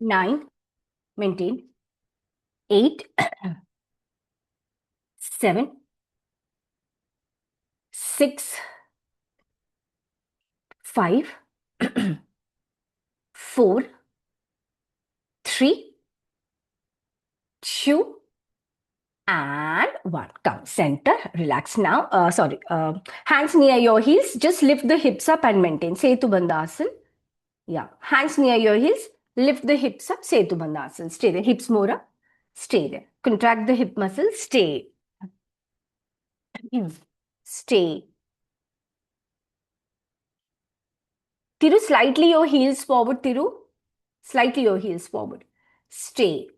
9, maintain. 8, 7, 6, 5, 4, 3, 2, and 1. Come, center, relax now. Sorry, hands near your heels. Just lift the hips up and maintain. Setu Bandhasan. Yeah, hands near your heels. Lift the hips up. Setu Bandhasan. Stay there. Hips more up. Stay there. Contract the hip muscles. Stay. Stay. Tiru, slightly your heels forward, Tiru. Slightly your heels forward. Stay.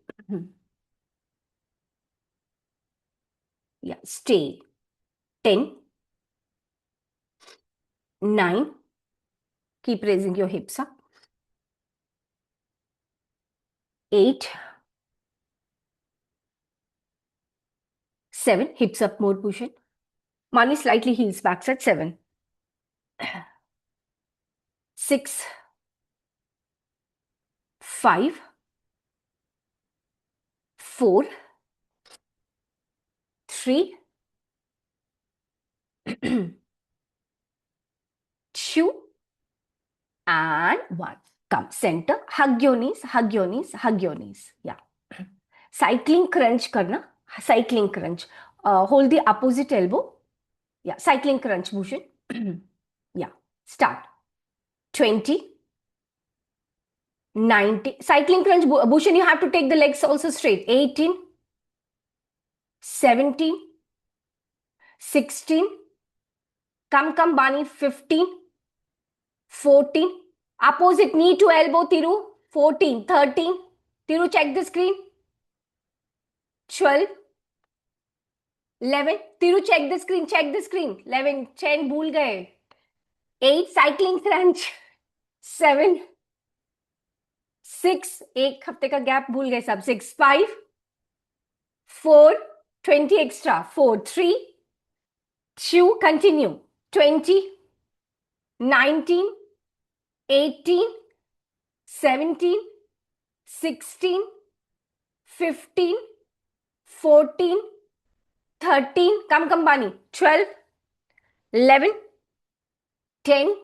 Yeah, stay. 10, 9. Keep raising your hips up. 8, 7. Hips up more, push it. Mani slightly heels back at 7. 6, 5, 4, 3, 2, and 1. Come, center. Hug your knees, hug your knees, hug your knees. Yeah. Cycling crunch karna. Cycling crunch. Hold the opposite elbow. Yeah. Cycling crunch, Bhushan. Yeah. Start. 20, 90. Cycling crunch, Bhushan, you have to take the legs also straight. 18, 17, 16. Come, Bani. 15, 14. Opposite knee to elbow, Tiru. 14, 13. Tiru, check the screen. 12, 11. Tiru, check the screen. Check the screen. 11, 10, भूल गए. 8, cycling crunch. 7, 6, एक हफ्ते का gap भूल गए सब. 6, 5, 4, 20 extra. 4, 3, 2, continue. 20, 19, 18, 17, 16, 15, 14, 13. Come, Bani. 12, 11, 10,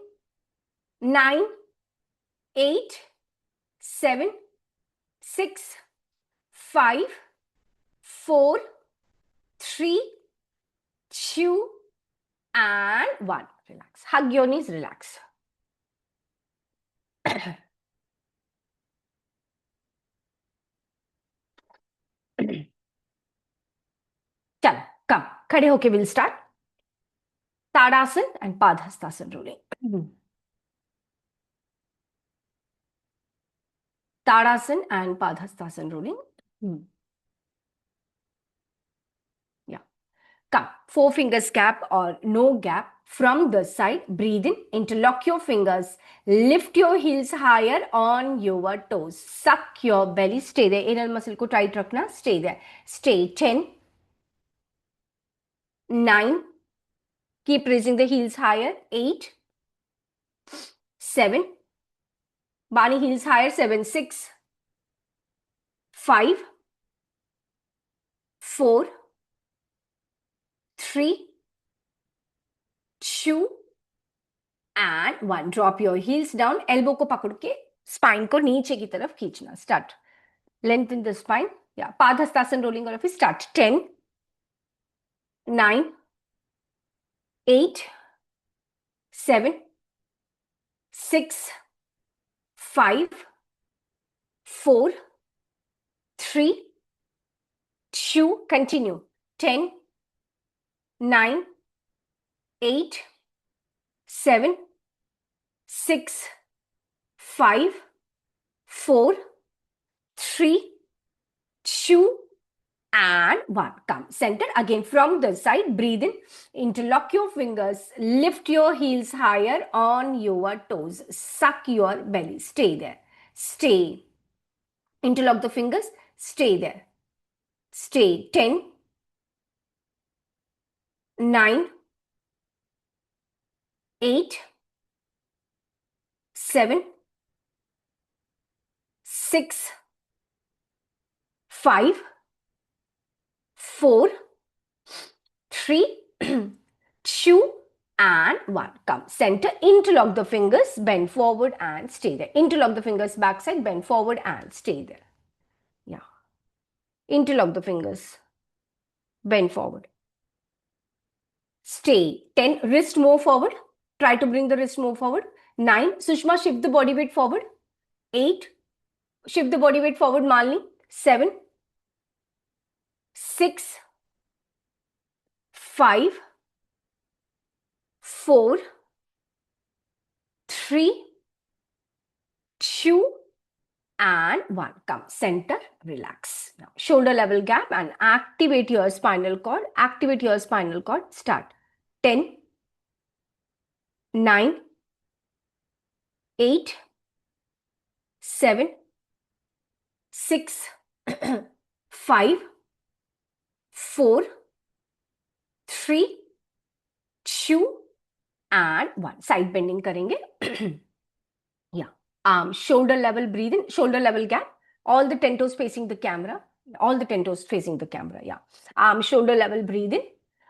9, 8, 7, 6, 5, 4, 3, 2, and 1. Relax. Hug your knees, relax. चल, come. खड़े होके we'll start. Tadasana and Padhastasana rolling. Tadasana and Padhastasana rolling. Yeah. Come. 4 fingers gap or no gap from the side. Breathe in. Interlock your fingers. Lift your heels higher on your toes. Suck your belly. Stay there. Anal muscle ko tight rakna. Stay there. Stay. 10, 9. Keep raising the heels higher. 8, 7. Bani heels higher. 7, 6, 5, 4, 3, 2, and 1. Drop your heels down. Elbow को पकड़ के spine को नीचे की तरफ खींचना. Start. Lengthen the spine. Yeah. Padhastasana rolling और फिर start. 10, 9, 8, 7, 6, 5, 4, 3, 2. Continue. 10, 9, 8, 7, 6, 5, 4, 3, 2, and 1. Come, center. Again from the side. Breathe in. Interlock your fingers. Lift your heels higher on your toes. Suck your belly. Stay there. Stay. Interlock the fingers. Stay there. Stay. 10, 9, 8, 7, 6, 5, 4, 3, 2, and 1. Come, center, interlock the fingers, bend forward and stay there. Interlock the fingers backside, bend forward and stay there. Yeah. Interlock the fingers, bend forward. Stay. 10, wrist more forward. Try to bring the wrist more forward. 9, Sushma, shift the body weight forward. 8, shift the body weight forward, Malini. 7, 6, 5, 4, 3, 2, and 1. Come, center, relax. Now, shoulder level gap and activate your spinal cord. Activate your spinal cord. Start. 10, 9, 8, 7, 6, 5, 4, 3, 2, and 1. Side bending करेंगे. Yeah. Shoulder level, breathe in, shoulder level gap. All the 10 toes facing the camera. All the 10 toes facing the camera. Yeah. Shoulder level, breathe in.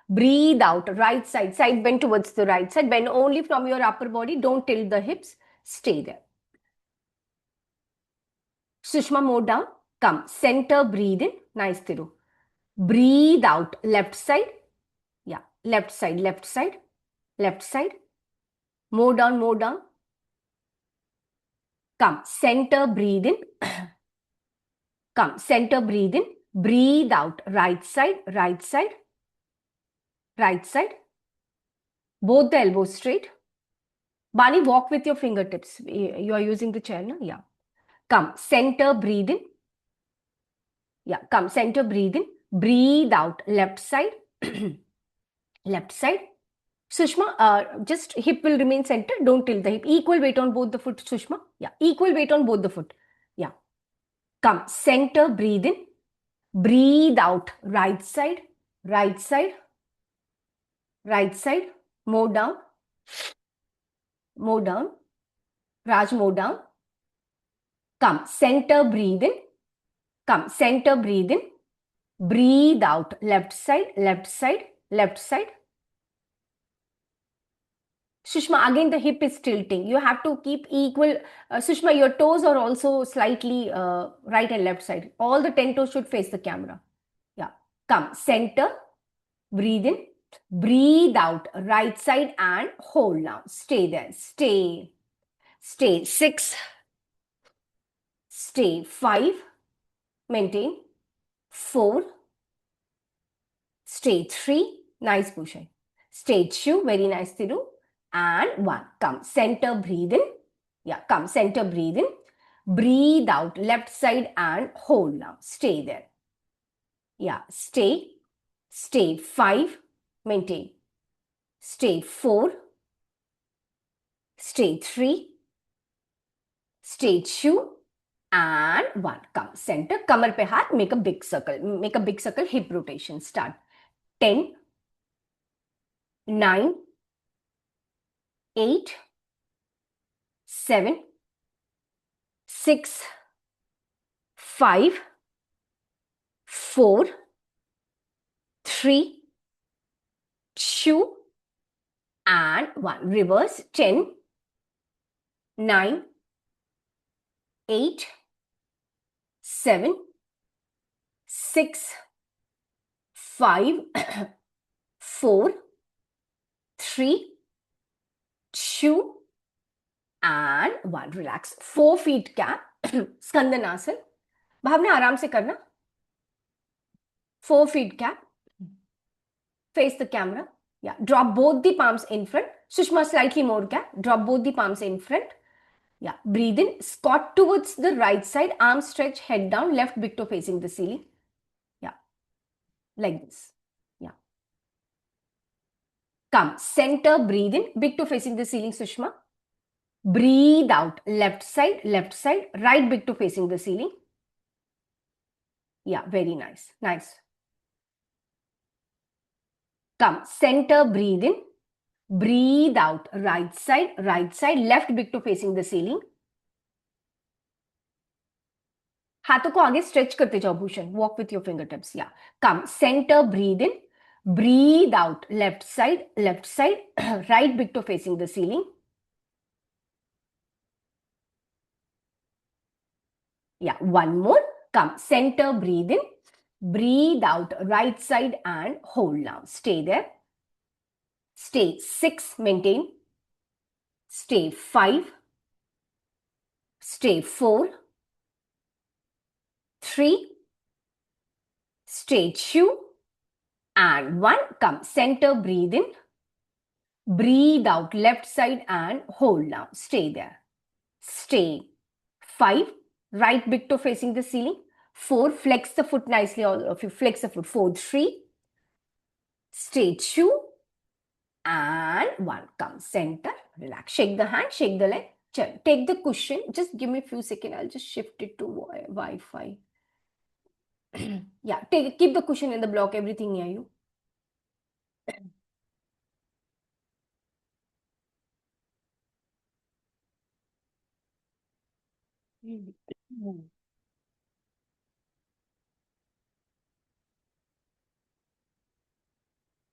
Breathe out. Right side. Side bend towards the right side. Bend only from your upper body. Don't tilt the hips. Stay there. Sushma, more down. Come. Center, breathe in. Nice, Thiru. Breathe out. Left side. Yeah. Left side, left side, left side. More down, more down. Come. Center, breathe in. Come. Center, breathe in. Breathe out. Right side, right side, right side. Both the elbows straight. Bani, walk with your fingertips. You are using the chair, no? Yeah. Come. Center, breathe in. Yeah. Come. Center, breathe in. Breathe out. Left side. Left side. Sushma, just hip will remain center. Don't tilt the hip. Equal weight on both the foot, Sushma. Yeah. Equal weight on both the foot. Yeah. Come. Center, breathe in. Breathe out. Right side. Right side. Right side. More down. More down. Raj, more down. Come. Center, breathe in. Come. Center, breathe in. Breathe out. Left side. Left side. Left side. Sushma, again the hip is tilting. You have to keep equal. Sushma, your toes are also slightly right and left side. All the 10 toes should face the camera. Yeah. Come. Center. Breathe in. Breathe out. Right side and hold now. Stay there. Stay. Stay. 6. Stay. 5. Maintain. 4. Stay. 3. Nice push. Stay. 2. Very nice, Thiru. And 1. Come. Center. Breathe in. Yeah. Come. Center. Breathe in. Breathe out. Left side and hold now. Stay there. Yeah. Stay. Stay. 5. Maintain. Stay. 4. Stay. 3. Stay. 2. And 1. Come. Center. Kamar pe haath. Make a big circle. Make a big circle. Hip rotation. Start. 10. 9. 8. 7. 6. 5. 4. 3. 2. And 1. Reverse. 10. 9. 8. 7. 6. 5. 4. 3. 2. And 1. Relax. 4 feet gap. Skandanasana. भावना आराम से करना. 4 feet gap. Face the camera. Yeah. Drop both the palms in front. Sushma, slightly more gap. Drop both the palms in front. Yeah. Breathe in. Squat towards the right side. Arm stretch. Head down. Left big toe facing the ceiling. Yeah. Like this. Yeah. Come. Center. Breathe in. Big toe facing the ceiling, Sushma. Breathe out. Left side. Left side. Right big toe facing the ceiling. Yeah. Very nice. Nice. Come. Center. Breathe in. Breathe out. Right side. Right side. Left big toe facing the ceiling. हाथों को आगे stretch करते जाओ Bhushan, walk with your finger tips, या come centre, breathe in, breathe out, left side, right big toe facing the ceiling. Yeah, one more. Come, center, breathe in, breathe out, right side and hold now. Stay there. Stay 6, maintain. Stay 5. Stay 4. 3. Stay 2. And 1. Come, center, breathe in, breathe out, left side and hold now. Stay there. Stay 5. Right big toe facing the ceiling. 4. Flex the foot nicely. All of you flex the foot. 4, 3. Stay 2. And 1. Come center, relax, shake the hand, shake the leg. Take the cushion, just give me a few seconds, I'll just shift it to Wi-Fi. Yeah, keep the cushion in the block, everything near you.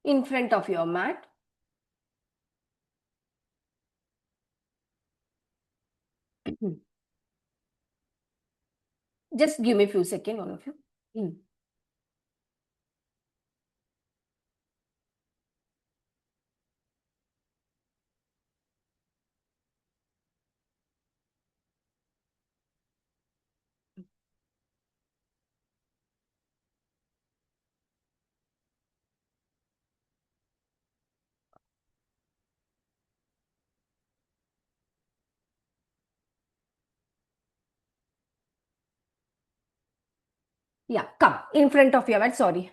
In front of your mat. Just give me a few seconds, all of you. Yeah, come in front of your mat, sorry.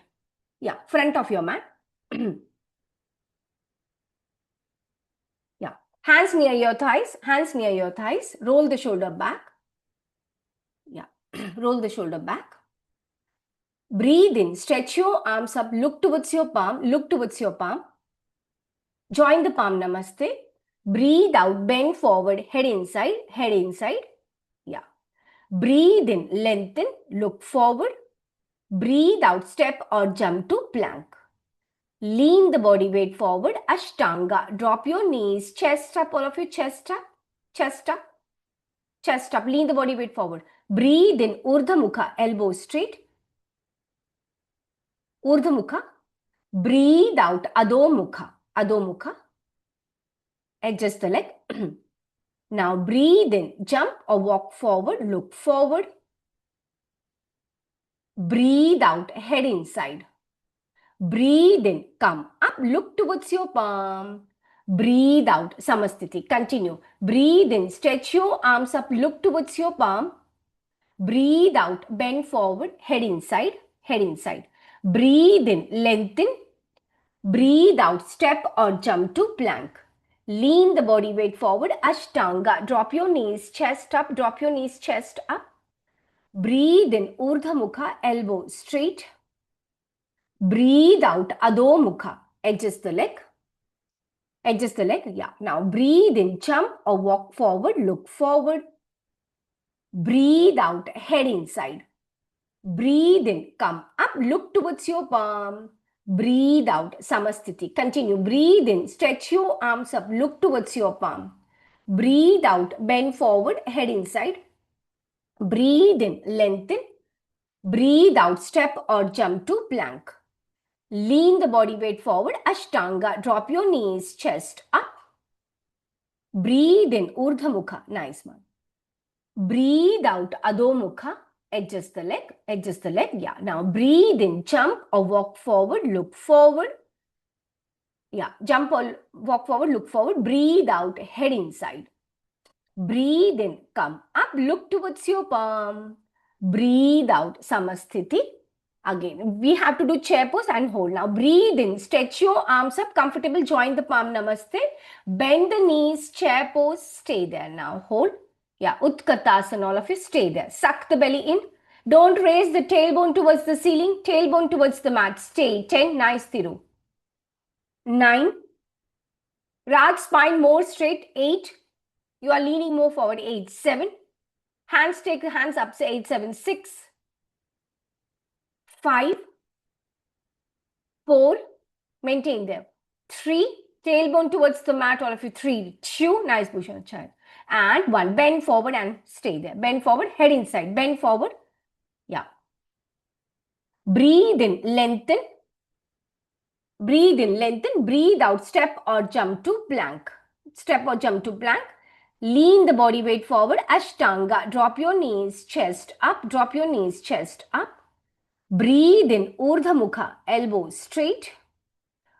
Yeah, front of your mat. Yeah, hands near your thighs, roll the shoulder back. Yeah, roll the shoulder back. Breathe in, stretch your arms up, look towards your palm, Join the palm, namaste. Breathe out, bend forward, head inside. Yeah. Breathe in, lengthen, look forward. Breathe out, step or jump to plank. Lean the body weight forward, Ashtanga. Drop your knees, chest up, all of you, chest up. Lean the body weight forward. Breathe in, Urdhva Mukha, elbow straight. Urdhva Mukha. Breathe out, Adho Mukha. Adjust the leg. Now breathe in, jump or walk forward, look forward. Breathe out, head inside. Breathe in, come up, look towards your palm. Breathe out, Samasthiti. Continue. Breathe in, stretch your arms up, look towards your palm. Breathe out, bend forward, head inside. Breathe in, lengthen. Breathe out, step or jump to plank. Lean the body weight forward, Ashtanga. Drop your knees, chest up, Breathe in, Urdhva Mukha, elbow straight. Breathe out, Adho Mukha. Adjust the leg. Yeah. Now breathe in, jump or walk forward, look forward. Breathe out, head inside. Breathe in, come up, look towards your palm. Breathe out, Samasthiti. Continue. Breathe in, stretch your arms up, look towards your palm. Breathe out, bend forward, head inside. Breathe in, lengthen. Breathe out, step or jump to plank. Lean the body weight forward, Ashtanga. Drop your knees, chest up. Breathe in, Urdhva Mukha. Nice one. Breathe out, Adho Mukha. Adjust the leg. Yeah. Now breathe in, jump or walk forward, look forward. Yeah. Jump or walk forward, look forward. Breathe out, head inside. Breathe in, come up, look towards your palm. Breathe out, Samasthiti. Again, we have to do chair pose and hold. Now breathe in, stretch your arms up, comfortable, join the palm, namaste. Bend the knees, chair pose, stay there. Now hold. Yeah, Utkatasana, all of you, stay there. Suck the belly in. Don't raise the tailbone towards the ceiling, tailbone towards the mat. Stay. 10, nice, Thiru. 9. Raj spine more straight. 8. You are leaning more forward. 8, 7. Hands, take the hands up, say 8, 7, 6, 5, 4, maintain there. 3, tailbone towards the mat, all of you. 3, 2, nice Bhushan, child. And 1, bend forward and stay there. Bend forward, head inside, bend forward. Yeah. Breathe in, lengthen. Breathe in, lengthen. Breathe out, step or jump to plank. Step or jump to plank. Lean the body weight forward. Ashtanga. Drop your knees, chest up. Drop your knees, chest up. Breathe in, Urdhva Mukha. Elbows straight.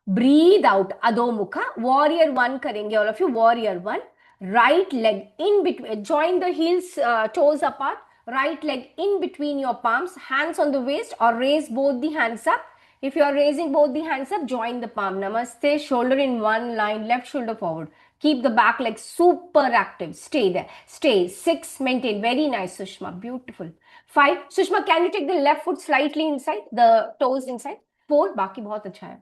Breathe out, Adho Mukha. Warrior 1 karenge all of you. Warrior 1. Right leg in between. Join the heels, toes apart. Right leg in between your palms. Hands on the waist or raise both the hands up. If you are raising both the hands up, join the palm. Namaste. Shoulder in one line. Left shoulder forward. Keep the back leg super active. Stay there. Stay. 6. Maintain. Very nice, Sushma. Beautiful. 5. Sushma, can you take the left foot slightly inside? The toes inside. 4. Baki bahut acha hai.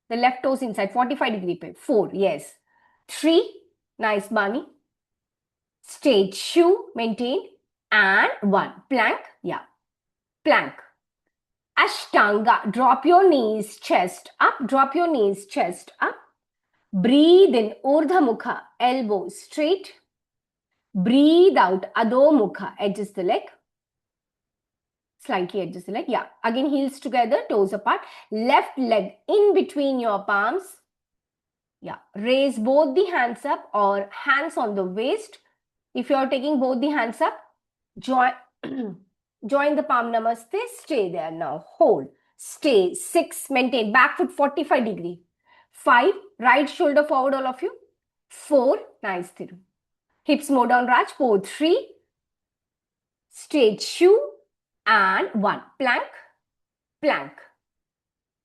The left toes inside. 45-degree pe. 4. Yes. 3. Nice, Bani. Stay. 2. Maintain. And 1. Plank. Yeah. Plank. Ashtanga. Drop your knees, chest up. Drop your knees, chest up. Breathe in, Urdhva Mukha. Elbows straight. Breathe out, Adho Mukha. Edges the leg. Slightly edges the leg. Yeah. Again, heels together, toes apart. Left leg in between your palms. Yeah. Raise both the hands up or hands on the waist. If you are taking both the hands up, join the palm. Namaste. Stay there now. Hold. Stay. 6. Maintain. Back foot 45-degree. 5. Right shoulder forward, all of you. 4. Nice, Thiru. Hips more down, Raj. 4. 3. Stay. 2. And 1. Plank. Plank.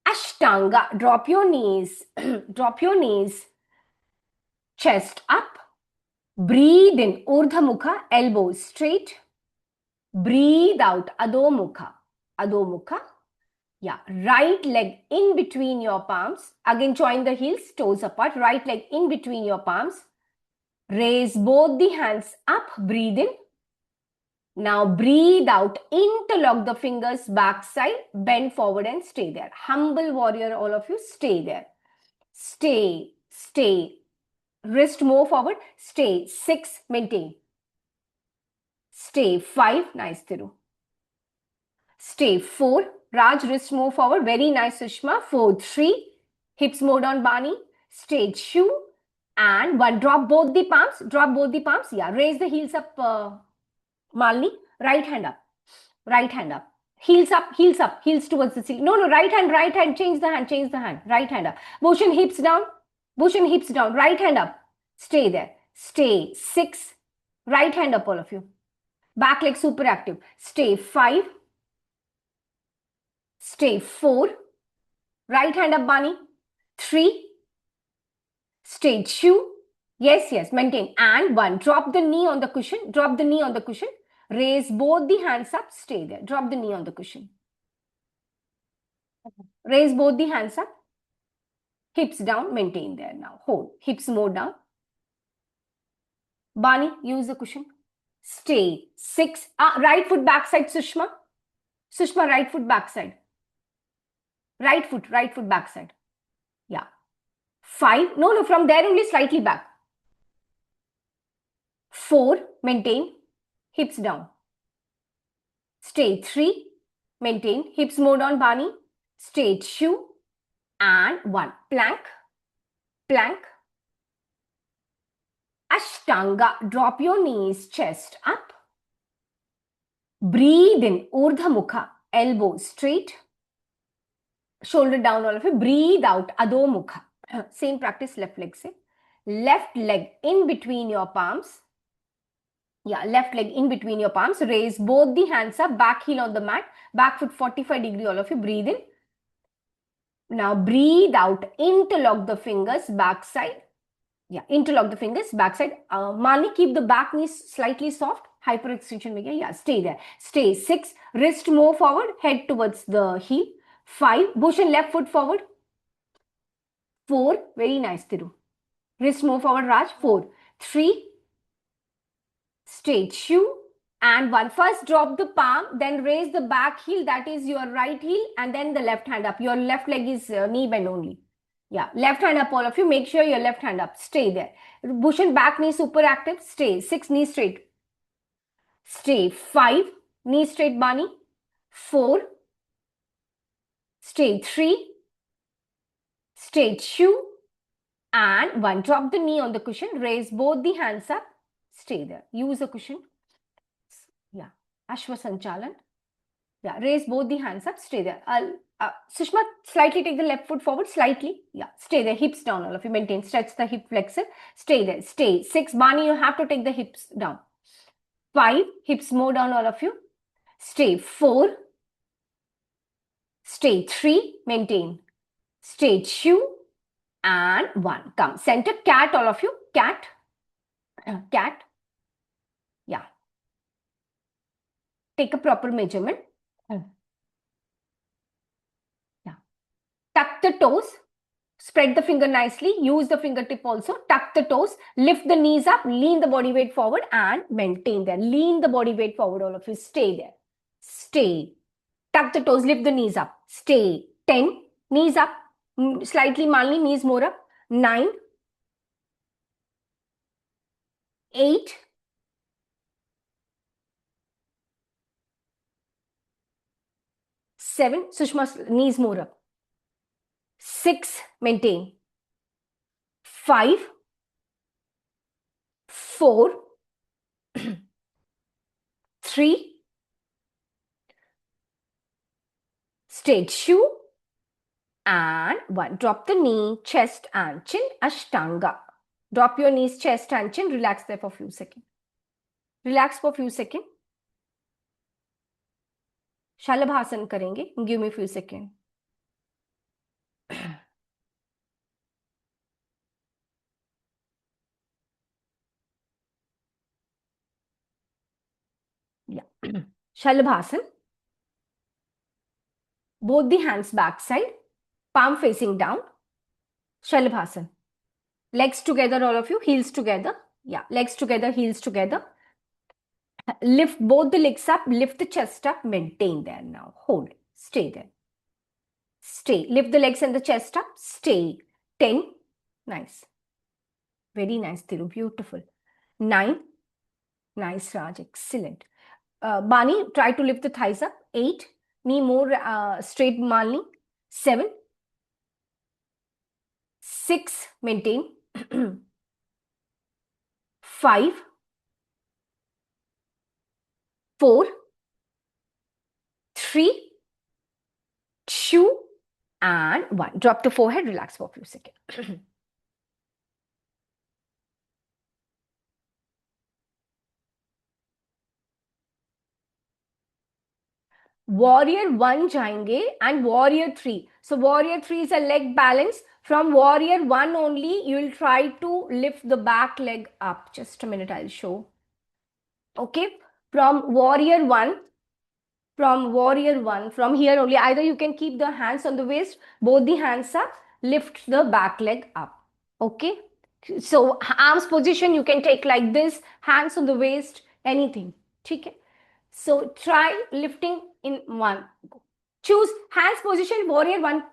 Ashtanga. Drop your knees. Drop your knees. Chest up. Breathe in, Urdhva Mukha. Elbows straight. Breathe out, Adho Mukha. Adho Mukha. Yeah. Right leg in between your palms. Again, join the heels, toes apart. Right leg in between your palms. Raise both the hands up. Breathe in. Now breathe out. Interlock the fingers backside. Bend forward and stay there. Humble warrior, all of you. Stay there. Stay. Stay. Wrist more forward. Stay. 6. Maintain. Stay. 5. Nice, Thiru. Stay. 4. Raj, wrist move forward. Very nice, Sushma. 4. 3. Hips more down, Bani. Stay. 2. And 1. Drop both the palms. Drop both the palms. Yeah. Raise the heels up, Malini. Right hand up. Right hand up. Heels up, heels up. Heels towards the ceiling. No, right hand, right hand. Change the hand, change the hand. Right hand up. Bhushan, hips down. Bhushan, hips down. Right hand up. Stay there. Stay. 6. Right hand up, all of you. Back leg super active. Stay. 5. Stay. 4. Right hand up, Bani. 3. Stay. 2. Yes, yes. Maintain. And 1. Drop the knee on the cushion. Drop the knee on the cushion. Raise both the hands up. Stay there. Drop the knee on the cushion. Raise both the hands up. Hips down. Maintain there now. Hold. Hips more down. Bani, use the cushion. Stay. 6. Right foot backside, Sushma. Sushma, right foot backside. Right foot backside. Yeah. 5. No, from there only slightly back. 4. Maintain. Hips down. Stay. 3. Maintain. Hips more down, Bani. Stay. 2. And 1. Plank. Plank. Ashtanga. Drop your knees, chest up. Breathe in, Urdhva Mukha. Elbows straight. Shoulder down, all of you. Breathe out, Adho Mukha. Same practice, left leg se. Left leg in between your palms. Yeah, left leg in between your palms. Raise both the hands up. Back heel on the mat. Back foot 45-degree, all of you. Breathe in. Now breathe out. Interlock the fingers backside. Yeah, interlock the fingers backside. Mani, keep the back knees slightly soft. Hyper extension mein gaya. Yeah, stay there. Stay. 6. Wrist more forward. Head towards the heel. 5. Bhushan, left foot forward. 4. Very nice, Thiru. Wrist more forward, Raj. 4. 3. Stay. 2. And one, first drop the palm, then raise the back heel, that is your right heel, and then the left hand up. Your left leg is knee bend only. Yeah, left hand up, all of you. Make sure your left hand up. Stay there. Bhushan, back knee super active. Stay. 6, knee straight. Stay. 5, knee straight, Bani. 4, stay. 3, stay. 2, and 1. Drop the knee on the cushion. Raise both the hands up. Stay there. Use the cushion. Yeah. Ashwa Sanchalan. Yeah. Raise both the hands up. Stay there. Sushma, slightly take the left foot forward. Slightly. Yeah. Stay there. Hips down, all of you. Maintain. Stretch the hip flexor. Stay there. Stay. 6. Bani, you have to take the hips down. 5. Hips more down, all of you. Stay. 4. Stay. 3. Maintain. Stay. 2. And 1. Come. Center. Cat, all of you. Cat. Cat. Yeah. Take a proper measurement. Yeah. Tuck the toes. Spread the finger nicely. Use the fingertip also. Tuck the toes. Lift the knees up. Lean the body weight forward and maintain there. Lean the body weight forward, all of you. Stay there. Stay. Tuck the toes. Lift the knees up. Stay. 10. Knees up. Slightly manly. Knees more up. 9. 8. 7. Sushma's knees more up. 6. Maintain. 5. 4. 3. Stay. 2. And 1. Drop the knee, chest and chin. Ashtanga. Drop your knees, chest and chin. Relax there for a few seconds. Relax for a few seconds. Shalabhasan karenge. Give me a few seconds. Yeah. Shalabhasan. Both the hands backside. Palm facing down. Shalabhasan. Legs together, all of you. Heels together. Yeah. Legs together, heels together. Lift both the legs up. Lift the chest up. Maintain there now. Hold. Stay there. Stay. Lift the legs and the chest up. Stay. 10. Nice. Very nice, Thiru. Beautiful. 9. Nice, Raj. Excellent. Bani, try to lift the thighs up. 8. Knee more straight, Malini. 7. 6. Maintain. 5. 4. 3. 2. And 1. Drop the forehead. Relax for a few seconds. Warrior 1 जाएंगे and warrior 3. So warrior 3 is a leg balance. From warrior 1 only, you will try to lift the back leg up. Just a minute, I'll show. Okay. From warrior 1, from here only, either you can keep the hands on the waist, both the hands up, lift the back leg up. Okay. So arms position, you can take like this, hands on the waist, anything. Okay. So try lifting in 1. Choose hands position warrior 1.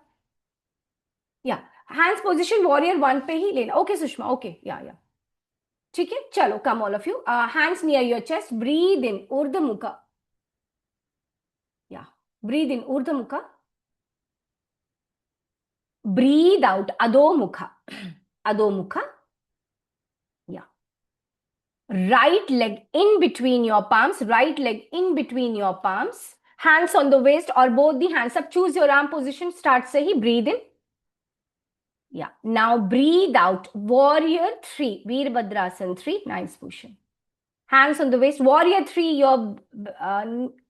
Yeah, hands position warrior 1 पे ही लेना. Okay, Sushma. Okay, yeah. ठीक है, चलो, come all of you. Hands near your chest. Breathe in, Urdhva Mukha. Yeah, breathe in, Urdhva Mukha. Breathe out, Adho Mukha. Adho Mukha. Yeah. Right leg in between your palms. Right leg in between your palms. Hands on the waist or both the hands up. Choose your arm position. Start से ही breathe in. Yeah. Now breathe out. Warrior 3. Veerbhadrasana 3. Nice position. Hands on the waist. Warrior 3. Your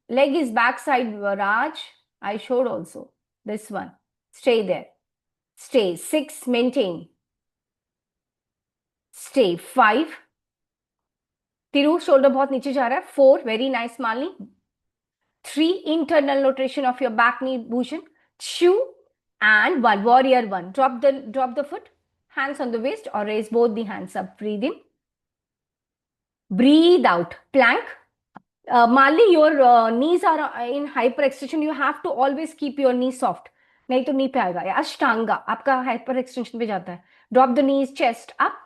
leg is backside, Raj. I showed also. This one. Stay there. Stay. 6. Maintain. Stay. 5. Tiru, shoulder बहुत नीचे जा रहा है. 4. Very nice, Malini. 3. Internal rotation of your back knee, Bhushan. 2. And 1. Warrior 1. Drop the foot. Hands on the waist or raise both the hands up. Breathe in. Breathe out. Plank. Mali, your knees are in hyperextension. You have to always keep your knee soft. नहीं तो नहीं पे आएगा. अष्टांगा आपका hyper extension पे जाता है. Drop the knees, chest up.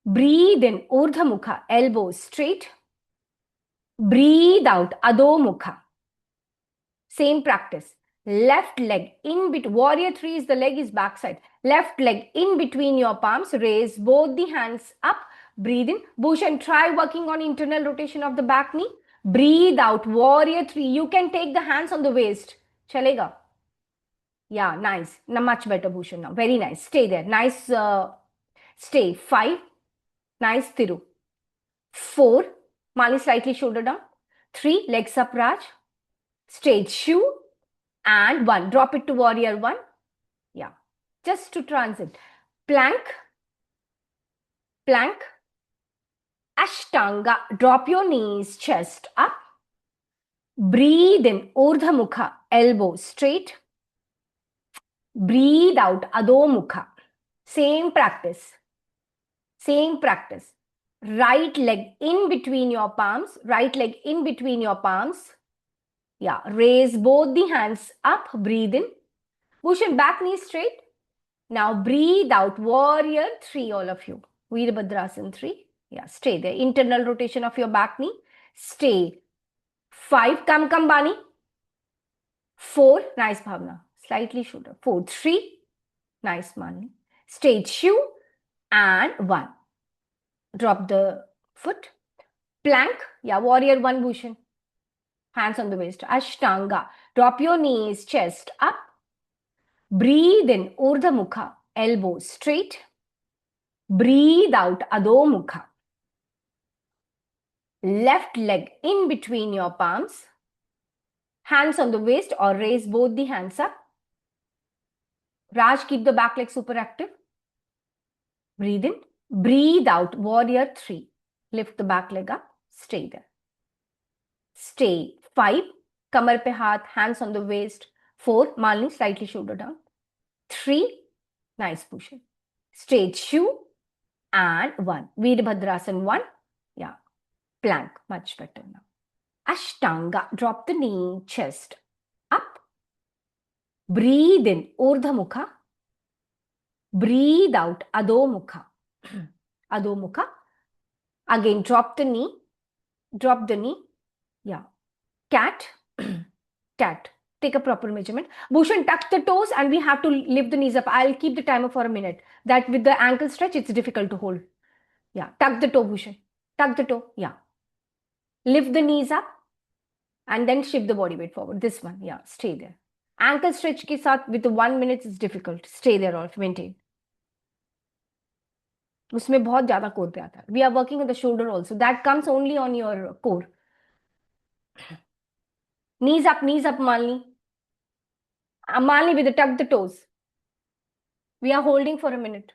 Breathe in ऊर्ध्व मुखा, एल्बो स्ट्रेट. ब्रीद आउट अधो मुखा. Same practice. Left leg in between. Warrior 3 is the leg is backside. Left leg in between your palms. Raise both the hands up. Breathe in. Bhushan, try working on internal rotation of the back knee. Breathe out. Warrior 3. You can take the hands on the waist. Chalega. Yeah, nice. Now, much better, Bhushan. Now, very nice. Stay there. Nice. Stay. 5. Nice, Thiru. 4. Mali slightly shoulder down. 3. Legs up, Raj. Straight shoe. And 1. Drop it to warrior 1. Yeah. Just to transit. Plank. Plank. Ashtanga. Drop your knees, chest up. Breathe in. Urdhva Mukha. Elbow straight. Breathe out. Adho Mukha. Same practice. Same practice. Right leg in between your palms. Right leg in between your palms. Yeah. Raise both the hands up. Breathe in. Bhushan, back knee straight. Now breathe out. Warrior 3, all of you. Veerbhadrasana 3. Yeah, stay there. Internal rotation of your back knee. Stay. 5. Come, Bani. 4. Nice, Bhavna. Slightly shoulder. 4. 3. Nice, Mani. Straight shoe. And 1. Drop the foot. Plank. Yeah, warrior 1, Bhushan. Hands on the waist. Ashtanga. Drop your knees, chest up. Breathe in. Urdhva Mukha. Elbow straight. Breathe out. Adho Mukha. Left leg in between your palms. Hands on the waist or raise both the hands up. Raj, keep the back leg super active. Breathe in. Breathe out. Warrior 3. Lift the back leg up. Stay there. Stay. 5. Kamar pe haath. Hands on the waist. 4. Malini, slightly shoulder down. 3. Nice push-up. Straight shoe. And 1. Veerbhadrasana 1. Yeah. Plank. Much better now. Ashtanga. Drop the knee. Chest up. Breathe in. Urdhva Mukha. Breathe out. Adho Mukha. Adho Mukha. Again, drop the knee. Drop the knee. Yeah. Cat. Cat. Take a proper measurement. Bhushan, tuck the toes and we have to lift the knees up. I'll keep the timer for a minute. That with the ankle stretch, it's difficult to hold. Yeah. Tuck the toe, Bhushan. Tuck the toe. Yeah. Lift the knees up and then shift the body weight forward. This one. Yeah. Stay there. Ankle stretch ke saath with the 1 minute is difficult. Stay there or maintain. उसमें बहुत ज्यादा core पे आता है. We are working on the shoulder also. That comes only on your core. Knees up, Malini. Malini with the tuck the toes. We are holding for a minute.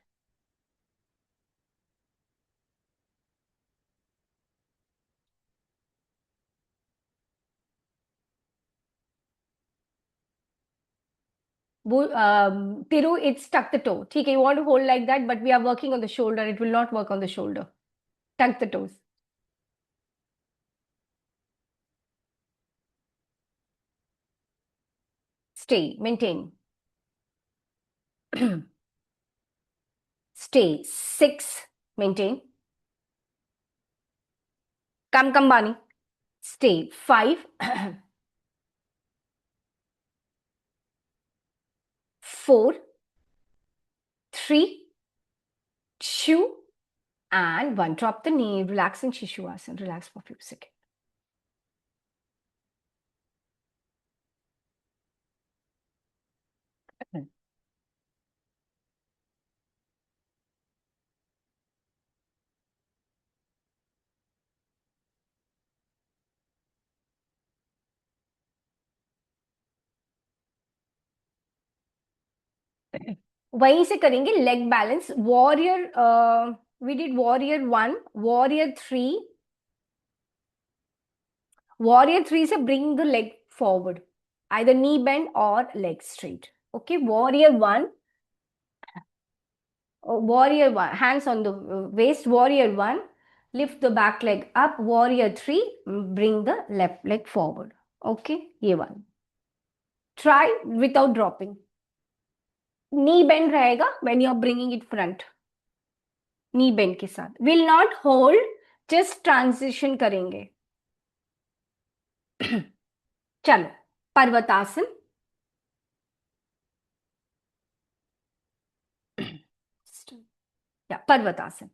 Tiru, it's tuck the toe. Okay, you want to hold like that, but we are working on the shoulder. It will not work on the shoulder. Tuck the toes. Stay, maintain. Stay. 6, maintain. Come, Bani. Stay. 5. 4. 3. 2. And 1. Drop the knee. Relax in Shishuvasana. Relax for a few seconds. वहीं से करेंगे leg balance. Warrior we did warrior 1, warrior 3. Warrior 3 से bring the leg forward, either knee bend or leg straight. Okay, warrior 1, warrior 1, hands on the waist. Warrior 1, Lift the back leg up. Warrior 3. Bring the left leg forward. Okay, ये one. Try without dropping. Knee bend रहेगा when you are bringing it front. Knee bend के साथ. Will not hold. Just transition करेंगे. चलो, पर्वतासन. या पर्वतासन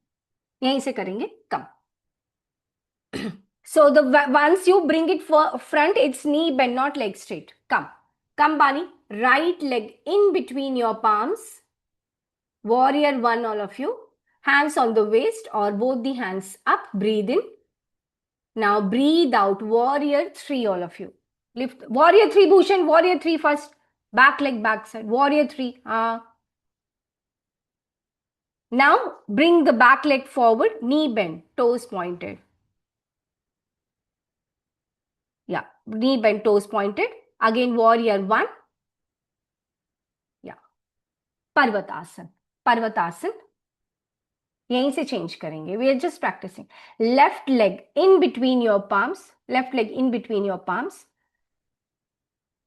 यहीं से करेंगे. कम. So once you bring it for front, it's knee bend, not leg straight. Come, Bani. Right leg in between your palms. Warrior 1, all of you. Hands on the waist or both the hands up. Breathe in. Now breathe out. Warrior 3, all of you. Lift. Warrior 3, Bhushan. Warrior 3 first. Back leg, back side. Warrior 3. Now bring the back leg forward. Knee bend. Toes pointed. Yeah. Knee bend, toes pointed. Again, warrior 1. Yeah. Parvatasan. यहीं से change करेंगे. We are just practicing. Left leg in between your palms.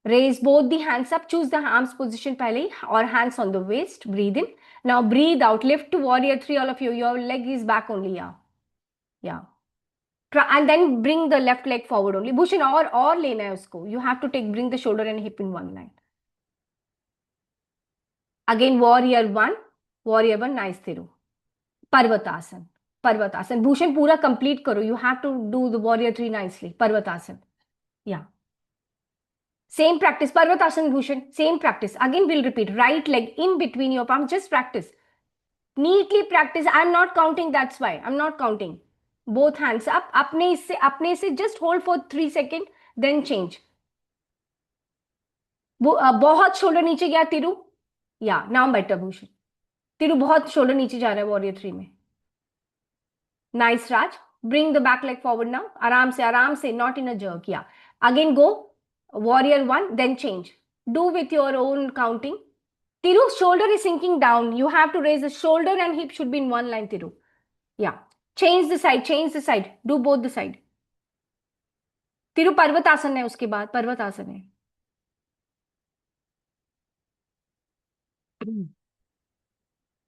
Raise both the hands up. Choose the arms position पहले or hands on the waist. Breathe in. Now breathe out. Lift to warrior 3, all of you. Your leg is back only. Yeah. And then bring the left leg forward only. Bhushan, और लेना है उसको. You have to bring the shoulder and hip in one line. Again, warrior 1. Nice, Thiru. Parvatasan. Bhushan, पूरा complete करो. You have to do the warrior 3 nicely. Parvatasan. Yeah. Same practice. Parvatasan, Bhushan. Same practice. Again, we'll repeat. Right leg in between your palms. Just practice. Neatly practice. I'm not counting. That's why. I'm not counting. Both hands up. अपने से just hold for 3 seconds. Then change. बहुत shoulder नीचे गया तिरु. Yeah. Now better, Bhushan. तिरु बहुत shoulder नीचे जा रहा है warrior 3 में. Nice, Raj. Bring the back leg forward now. Aram se, not in a jerk. Yeah. Again, go. Warrior 1, then change. Do with your own counting. Tiru's shoulder is sinking down. You have to raise the shoulder and hip should be in one line, Tiru. Yeah. Change the side. Do both the side. Tiru Parvatasana है उसके बाद. Parvatasana है.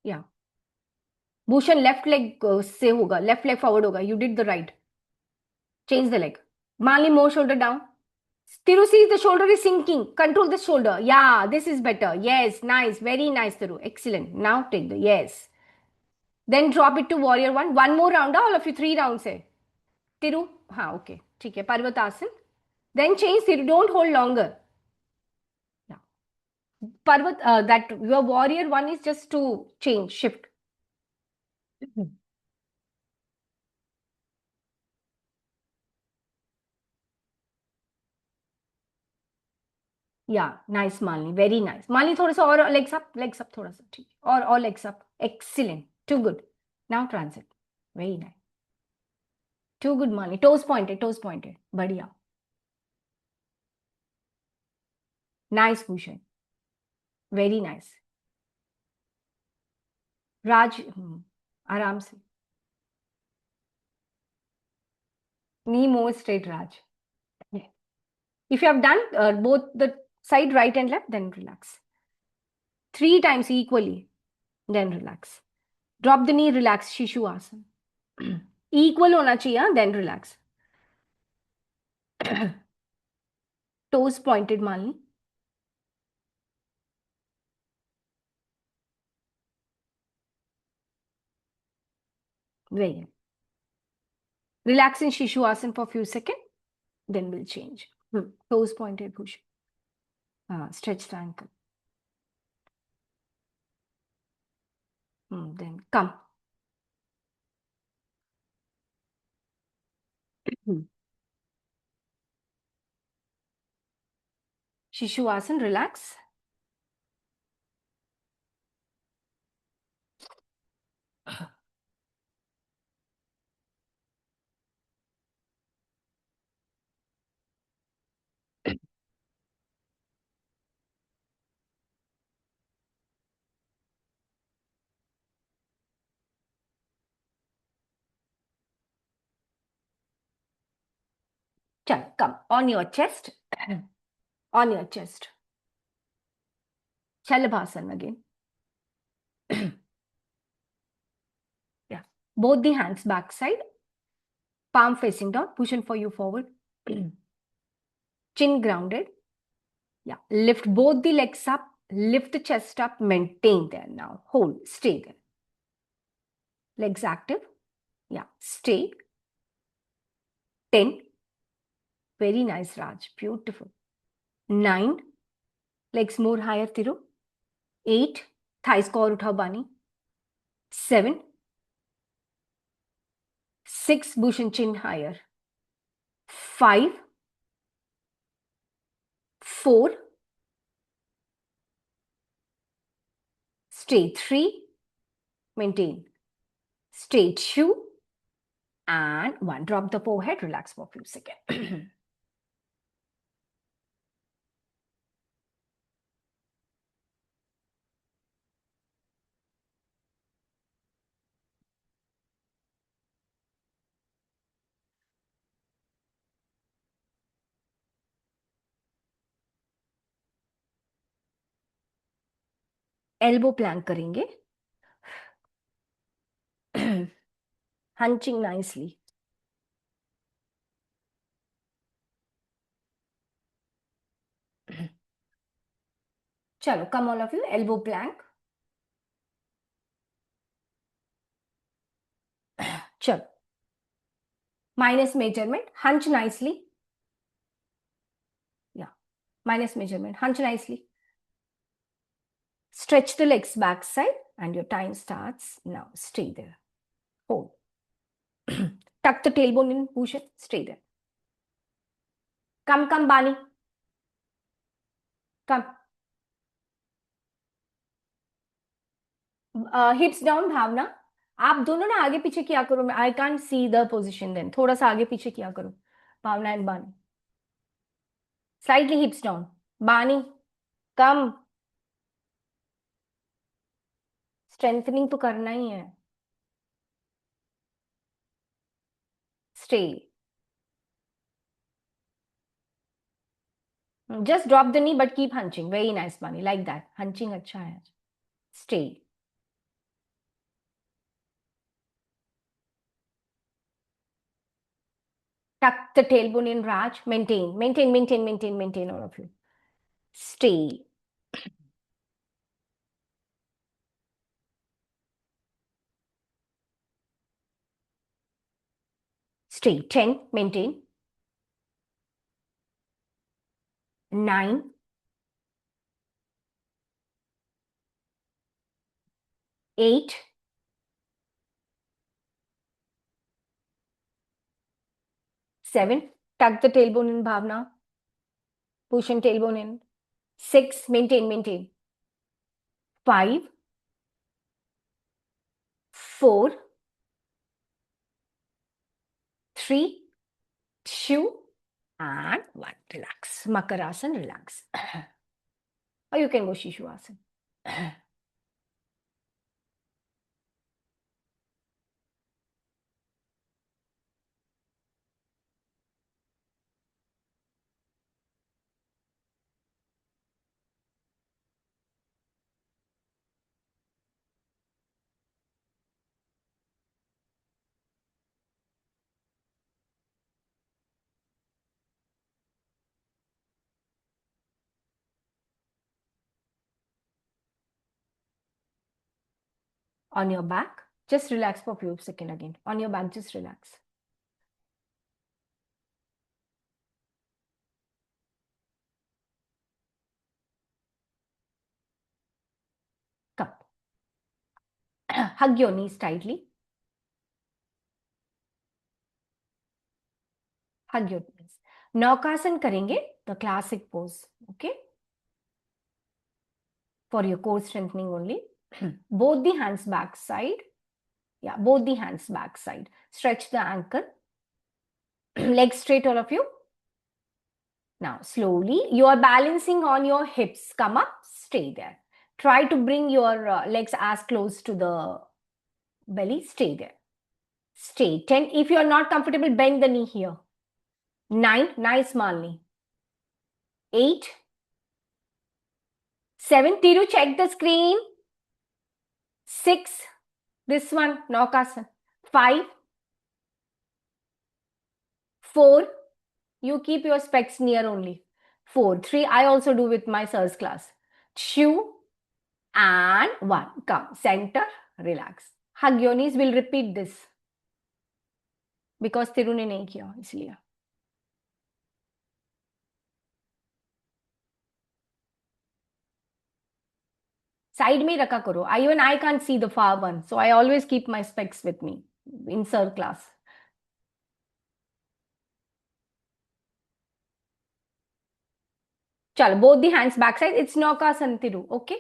Yeah. Bhushan, left leg से होगा. Left leg forward होगा. You did the right. Change the leg. Mali, more shoulder down. Thiru, see the shoulder is sinking. Control the shoulder. Yeah, this is better. Yes, nice. Very nice, Thiru. Excellent. Now take the, yes. Then drop it to warrior 1. One more round. All of you, 3 rounds. Hai. Thiru, okay. ठीक है. Parvatasan. Then change, Thiru. Don't hold longer. Yeah. That your warrior 1 is just to change, shift. Yeah, nice, Malini. Very nice. Malini, थोड़ा सा और legs up थोड़ा सा. ठीक है. और legs up. Excellent. Too good. Now transit. Very nice. Too good, Malini. Toes pointed. बढ़िया. Nice, Bhushan. Very nice. Raj, आराम से. Knee more straight, Raj. Yeah. If you have done both the side right and left, then relax. 3 times equally, then relax. Drop the knee, relax. Shishu Asana. Equal होना चाहिए, then relax. Toes pointed, Malini. Very good. Relax in Shishu Asana for a few seconds, then we'll change. Toes pointed, push. Stretch the ankle. Then come. Shishu Asana, relax. Chal, come on your chest. On your chest. Shalabhasan again. Yeah. Both the hands back side. Palm facing down. Push in for you forward. Chin grounded. Yeah. Lift both the legs up. Lift the chest up. Maintain there now. Hold. Stay there. Legs active. Yeah. Stay. 10. Very nice, Raj. Beautiful. 9. Legs more higher, Thiru. 8. Thighs ko aur uthao, Bani. 7. 6. Bush and chin higher. 5. 4. Stay. 3. Maintain. Stay. 2. And 1. Drop the forehead. Relax for a few seconds. Elbow plank करेंगे. Hunching nicely. Chalo, come all of you. Elbow plank. Chalo. Minus measurement. Hunch nicely. Yeah. Minus measurement. Hunch nicely. Stretch the legs back side and your time starts now. Stay there. Hold. Tuck the tailbone in. Push it. Stay there. Come, Bani. Come. Hips down, Bhavna. आप दोनों ना आगे पीछे किया करो. I can't see the position then. थोड़ा सा आगे पीछे किया करो. Bhavna and Bani. Slightly hips down. Bani, come. Strengthening तो करना ही है. Stay. Just drop the knee but keep hunching. Very nice, Bani. Like that. Hunching अच्छा है. Stay. Tuck the tailbone in, Raj. Maintain all of you. Stay. Stay. 10. Maintain. 9. 8. 7. Tuck the tailbone in, Bhavna. Push and tailbone in. 6. Maintain. 5. 4. 3. 2. And 1. Relax. Makarasana, relax. Or you can go Shishuvasana. On your back, just relax for a few seconds again. On your back, just relax. Come. Hug your knees tightly. Hug your knees. Naukasana करेंगे, the classic pose. Okay? For your core strengthening only. Both the hands back side. Yeah, both the hands back side. Stretch the ankle. Legs straight, all of you. Now, slowly, you are balancing on your hips. Come up, stay there. Try to bring your legs as close to the belly. Stay there. Stay. 10. If you are not comfortable, bend the knee here. 9, nice Malini. 8, 7, Tiru, check the screen. 6, this one, Naukasan. 5, 4, you keep your specs near only. 4, 3, I also do with my sir's class. 2, and 1. Come, center, relax. Hug your knees, we'll repeat this. Because Tiru ने नहीं किया इसलिए. Side में रखा करो. Even I can't see the far one. So I always keep my specs with me in sir class. Chalo, both the hands backside. It's Naukasan Tiru. Okay?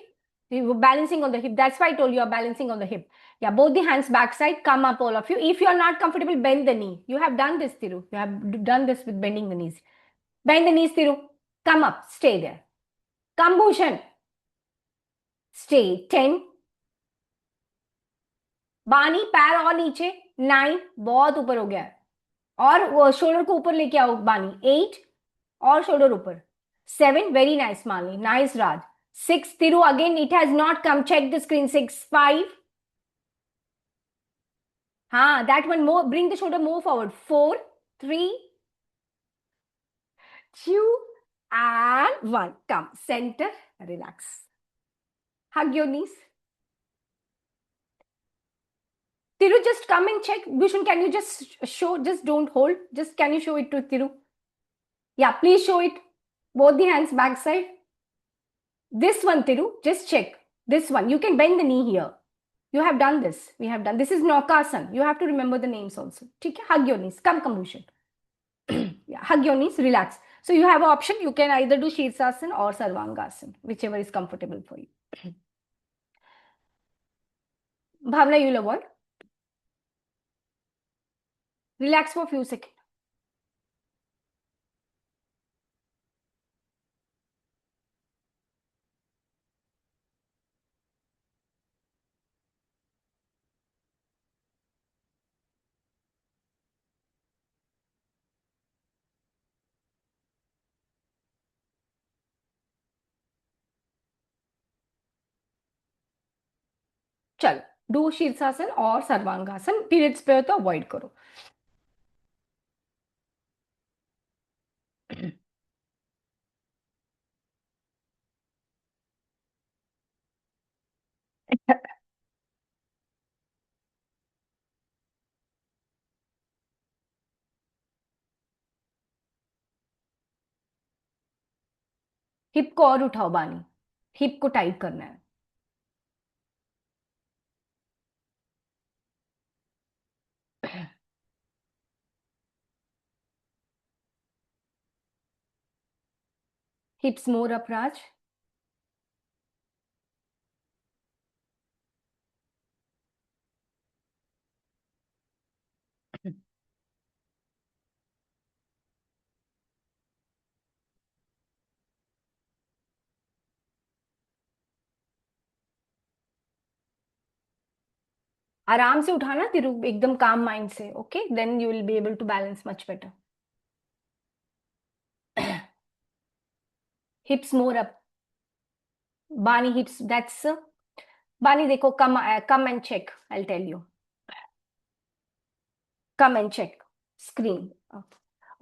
You're balancing on the hip. That's why I told you you're balancing on the hip. Yeah, both the hands backside. Come up, all of you. If you're not comfortable, bend the knee. You have done this, Tiru. You have done this with bending the knees. Bend the knees, Tiru. Come up. Stay there. Come, Bhushan. Stay. 10. बानी पैर और नीचे. 9. बहुत ऊपर हो गया है. और शोल्डर को ऊपर लेके आओ बानी. 8. और शोल्डर ऊपर. 7. Very nice, Mali. Nice, Raj. 6. Tiru, again, it has not come. Check the screen. 6. 5. That one more. Bring the shoulder more forward. 4. 3. 2. And 1. Come. Center. Relax. Hug your knees. Tiru, just come and check. Bhushan, can you just show? Just don't hold. Just can you show it to Tiru? Yeah, please show it. Both the hands backside. This one, Tiru, just check. This one. You can bend the knee here. You have done this. We have done. This is Naukasan. You have to remember the names also. Okay? Hug your knees. Come, Bhushan. Yeah, hug your knees. Relax. So you have an option. You can either do Shirsasana or Sarvangasana, whichever is comfortable for you. Bhavna, you'll avoid. Relax for a few seconds. चलो, do Shirsasana or Sarvangasana. Periods पे हो तो avoid करो. Hip को और उठाओ बानी. Hip को टाइट करना है. Hips more up, Raj. आराम से उठाना तिरु, एकदम काम माइंड से. Okay, then you will be able to balance much better. Hips more up. Bani hips. That's Bani. देखो, come and check. I tell you. Come and check screen.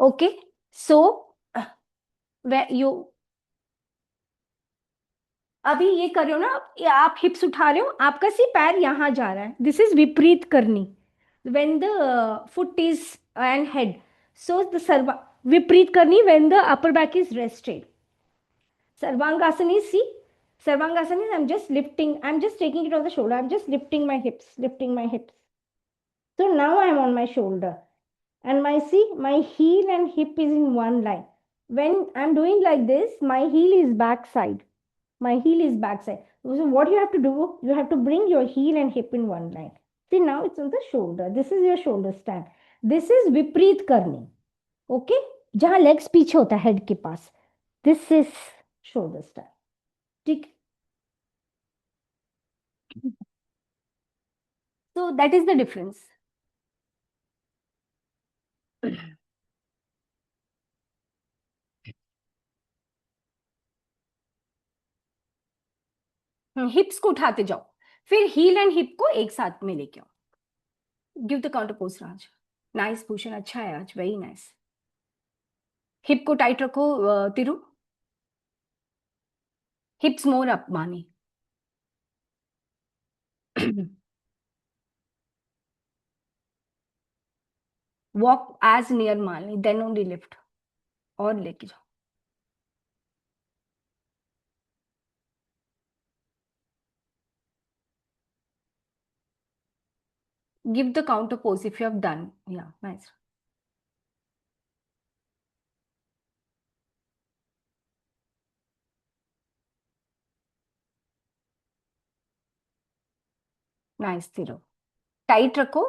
Okay, so you अभी ये कर रहे हो ना, आप हिप्स उठा रहे हो, आपका सी पैर यहां जा रहा है. दिस इज विपरीत करनी. when the foot is and head, so the vipreet karni when the upper back is rested. Sarvangasana is, see, Sarvangasana is I'm just lifting, I'm just taking it on the shoulder, I'm just lifting my hips, lifting my hips. So now I'm on my shoulder, and my heel and hip is in one line. When I'm doing like this, my heel is backside. My heel is backside. So what you have to do, you have to bring your heel and hip in one line. See, now it's on the shoulder. This is your shoulder stand. This is विपरीत करनी. Okay? जहां legs पीछे होता है head के पास. This is shoulder stand. ठीक? So that is the difference. हिप्स को उठाते जाओ, फिर हील एंड हिप को एक साथ में लेके आओ. Give the counter pose Raj. Nice Bhushan, अच्छा है आज, वेरी नाइस. हिप को टाइट रखो तिरु. हिप्स मोर अप मानी. वॉक एज नियर मानी, देन ओनली लिफ्ट. और लेके जाओ. Give the counter pose if you have done. Yeah, nice. Nice, Thiru. Tight रखो.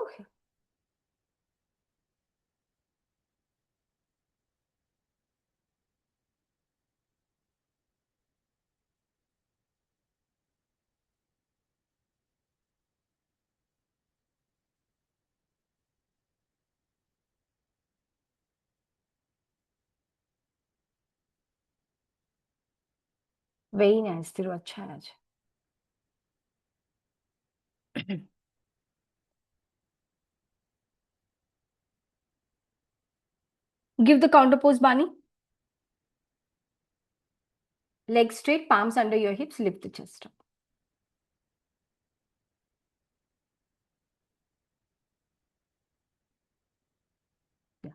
Very nice, Thiru. अच्छा है आज. Give the counter pose, Bani. Legs straight, palms under your hips, lift the chest up. Yeah.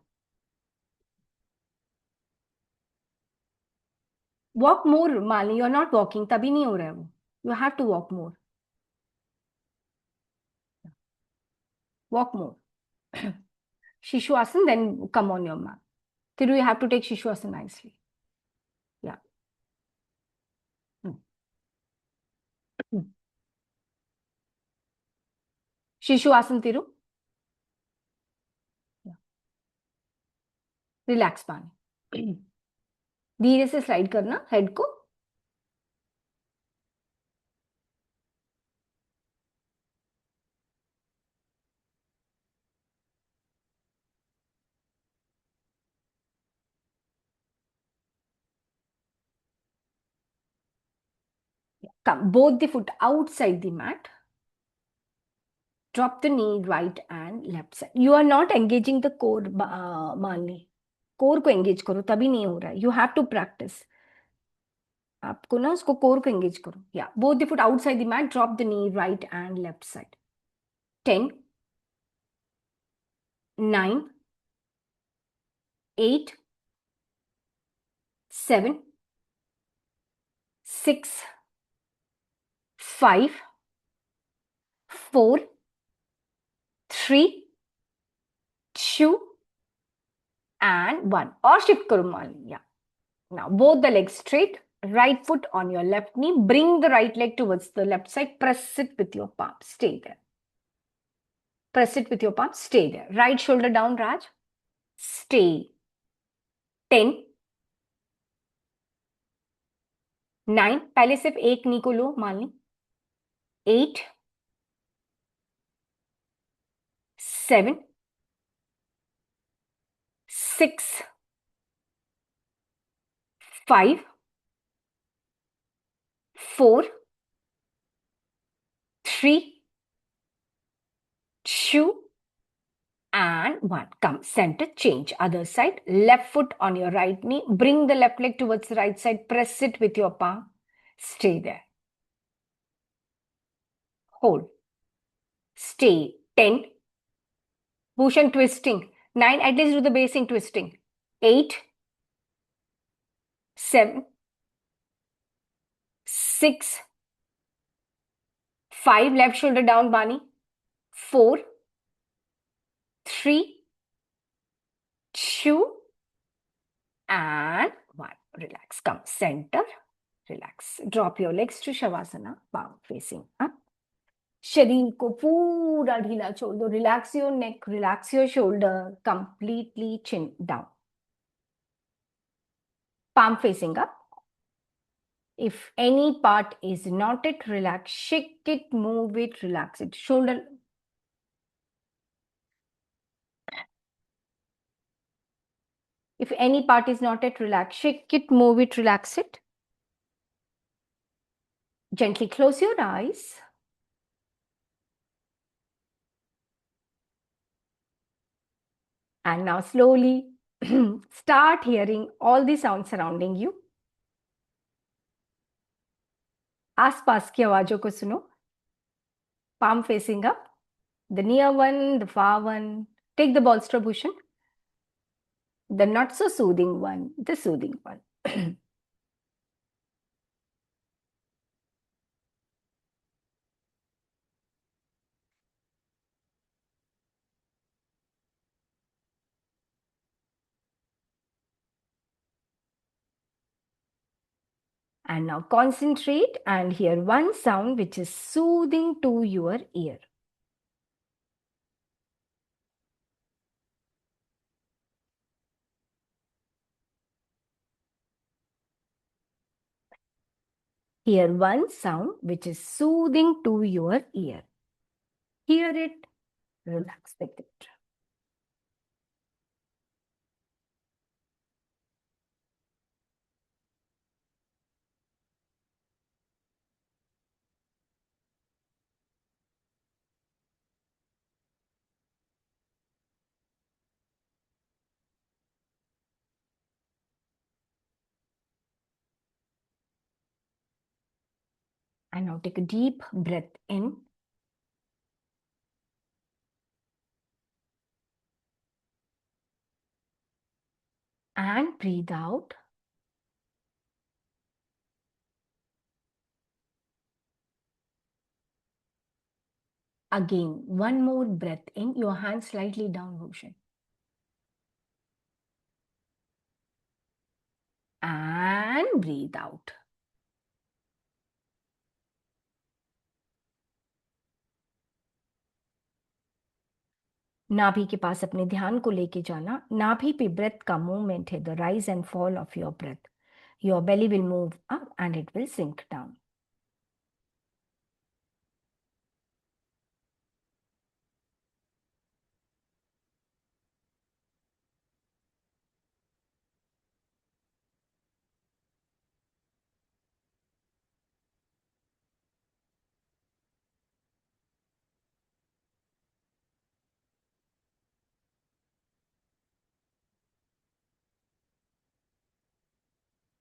Walk more, Malini. You're not walking. तभी नहीं हो रहा है वो. You have to walk more. Walk more. Shishu Asan, then come on your mat. Thiru, you have to take Shishu Asan nicely. Yeah. Shishu Asan, Thiru. Yeah. Relax, Bani. धीरे से slide करना head को. Come, both the foot outside the mat. Drop the knee, right and left side. You are not engaging the core, Malini. Core को engage करो, तभी नहीं हो रहा है. You have to practice. आपको ना उसको कोर को एंगेज करो. या both the foot outside the mat. Drop the knee, right and left side. 10, 9, 8, 7, 6, 5, 4, 3, 2 and 1. और शिफ्ट करो मालिनी. या now both the legs straight. Right foot on your left knee. Bring the right leg towards the left side. Press it with your palm. Stay there. Press it with your palm. Stay there. Right shoulder down, Raj. Stay. 10, 9. पहले सिर्फ एक नी को लो Malini. 8, 7, 6, 5, 4, 3, 2 and 1. Come, center, change. Other side. Left foot on your right knee. Bring the left leg towards the right side. Press it with your palm. Stay there. Hold. Stay. 10. Bhushan twisting. 9. At least do the basing twisting. 8, 7, 6, 5. Left shoulder down, Bani. 4, 3, 2 and 1. Relax. Come, center. Relax. Drop your legs to Shavasana. Palm facing up. शरीर को पूरा ढीला छोड़ दो. Relax your neck, relax your shoulder, completely chin down. Palm facing up. If any part is knotted, relax, shake it, move it, relax it. Shoulder. If any part is knotted, relax, shake it, move it, relax it. Gently close your eyes. And now slowly start hearing all the sounds surrounding you. आसपास की आवाजों को सुनो. Palm facing up. The near one, the far one. Take the bolster cushion. The not so soothing one, the soothing one. And now concentrate and hear one sound which is soothing to your ear. Hear one sound which is soothing to your ear. Hear it, relax with it. And now take a deep breath in. And breathe out. Again, one more breath in, your hands slightly down motion. And breathe out. नाभि के पास अपने ध्यान को लेके जाना. नाभि पे breath का मूवमेंट है, the rise and fall of your breath. Your belly will move up and it will sink down.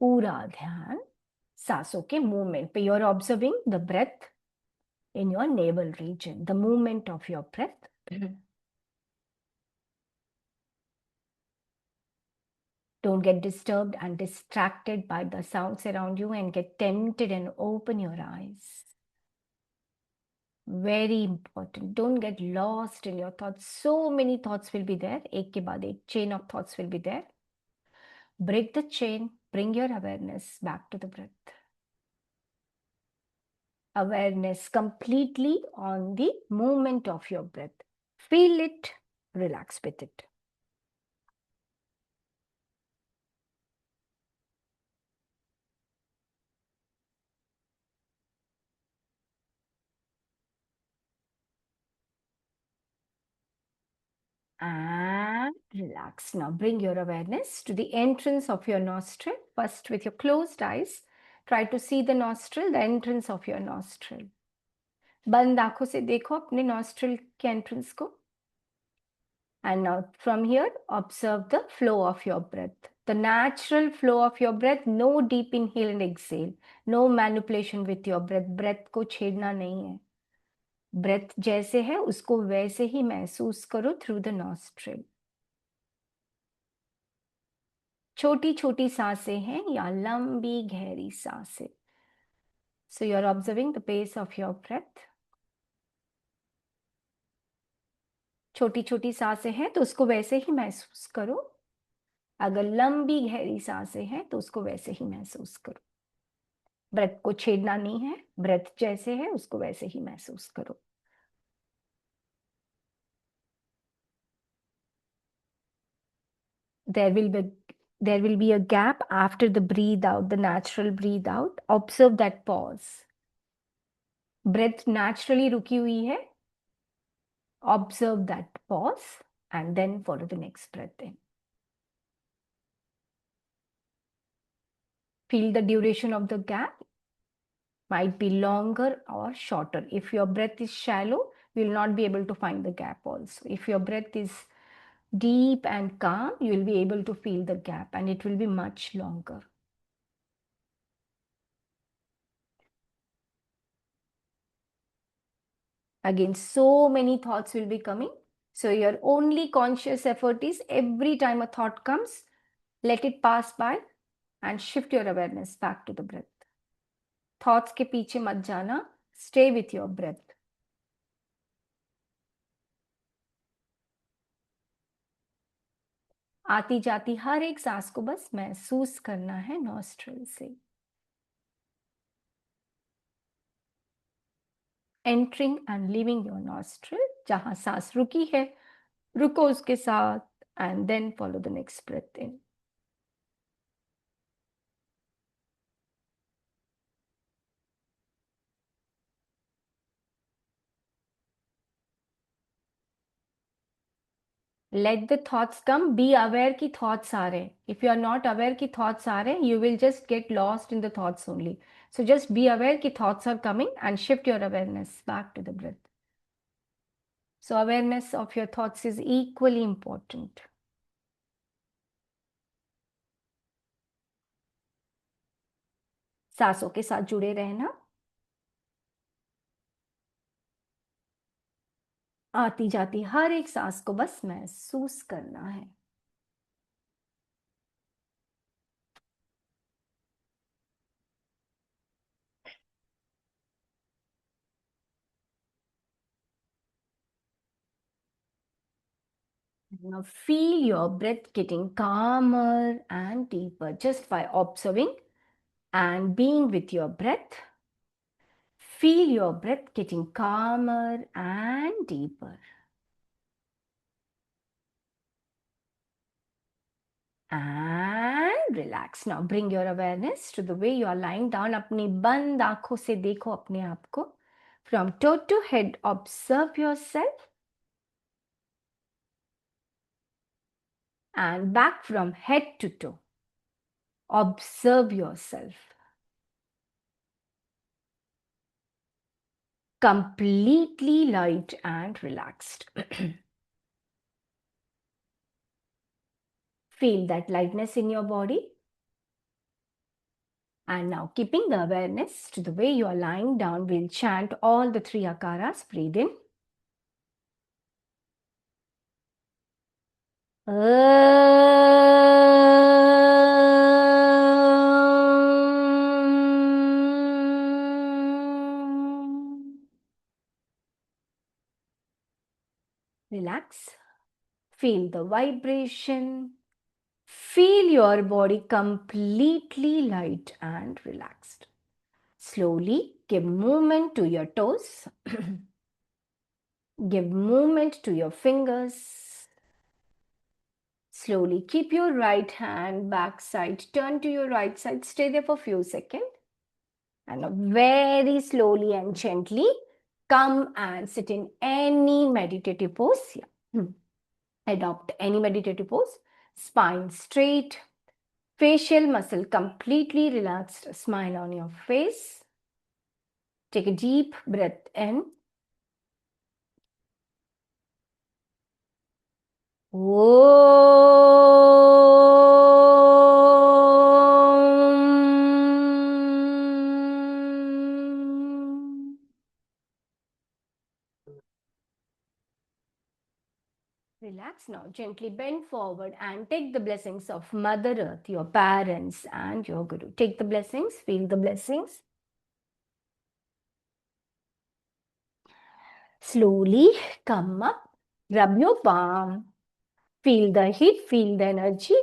पूरा ध्यान सांसों के मूवमेंट पे. You are observing the breath in your navel region, the movement of your breath. Don't get disturbed and distracted by the sounds around you and get tempted and open your eyes. Very important. Don't get lost in your thoughts. So many thoughts will be there. एक के बाद एक chain of thoughts will be there. Break the chain. Bring your awareness back to the breath. Awareness completely on the movement of your breath. Feel it. Relax with it. And relax. Now bring your awareness to the entrance of your nostril. First, with your closed eyes, try to see the nostril, the entrance of your nostril. बंद आंखों से देखो अपने nostril के entrance को. And now from here, observe the flow of your breath. The natural flow of your breath, no deep inhale and exhale. No manipulation with your breath. Breath को छेड़ना नहीं है. Breath जैसे है उसको वैसे ही महसूस करो through the nostril. छोटी छोटी सांसें हैं या लंबी गहरी सांसें. So you're observing the pace of your breath. छोटी छोटी सांसें हैं तो उसको वैसे ही महसूस करो. अगर लंबी गहरी सांसें हैं तो उसको वैसे ही महसूस करो. ब्रेथ को छेड़ना नहीं है. ब्रेथ जैसे है उसको वैसे ही महसूस करो. There will be a gap after the breathe out, the natural breathe out. Observe that pause. Breath naturally रुकी हुई है. Observe that pause and then follow the next breath in. Feel the duration of the gap. might be longer or shorter. If your breath is shallow, you will not be able to find the gap also. If your breath is deep and calm, you will be able to feel the gap and it will be much longer. Again, so many thoughts will be coming. So your only conscious effort is every time a thought comes, let it pass by and shift your awareness back to the breath. Thoughts के पीछे मत जाना, stay with your breath. आती जाती हर एक सांस को बस महसूस करना है नॉस्ट्रल से. Entering and leaving your nostril. जहां सांस रुकी है, रुको उसके साथ and then follow the next breath in. Let the thoughts come. Be aware कि thoughts आ रहे. If you are not aware कि thoughts आ रहे, you will just get lost in the thoughts only. So just be aware कि thoughts are coming and shift your awareness back to the breath. So awareness of your thoughts is equally important. सांसों के साथ जुड़े रहना. आती जाती हर एक सांस को बस महसूस करना है. Now feel your breath getting calmer and deeper just by observing and being with your breath. Feel your breath getting calmer and deeper. And relax. Now bring your awareness to the way you are lying down. अपनी बंद आंखों से देखो अपने आप को. From toe to head, observe yourself. And back from head to toe. Observe yourself. Completely light and relaxed. Feel that lightness in your body. And now, keeping the awareness to the way you are lying down, we'll chant all the three akaras. Breathe in. Relax. Feel the vibration. Feel your body completely light and relaxed. Slowly give movement to your toes. Give movement to your fingers. Slowly keep your right hand back side. Turn to your right side. Stay there for a few seconds. And very slowly and gently come and sit in any meditative pose. Yeah. Adopt any meditative pose. Spine straight. Facial muscle completely relaxed. Smile on your face. Take a deep breath in. Relax now. Gently bend forward and take the blessings of Mother Earth, your parents and your Guru. Take the blessings. Feel the blessings. Slowly come up. Rub your palm. Feel the heat. Feel the energy.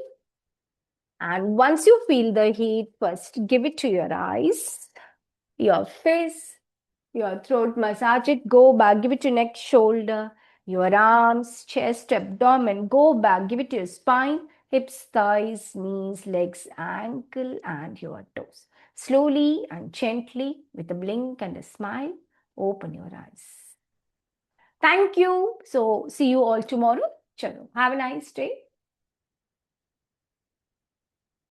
And once you feel the heat, first give it to your eyes, your face, your throat, massage it, go back, give it to neck, shoulder, your arms, chest, abdomen, go back, give it to your spine, hips, thighs, knees, legs, ankle, and your toes. Slowly and gently, with a blink and a smile, open your eyes. Thank you. So, see you all tomorrow. Chalo. Have a nice day.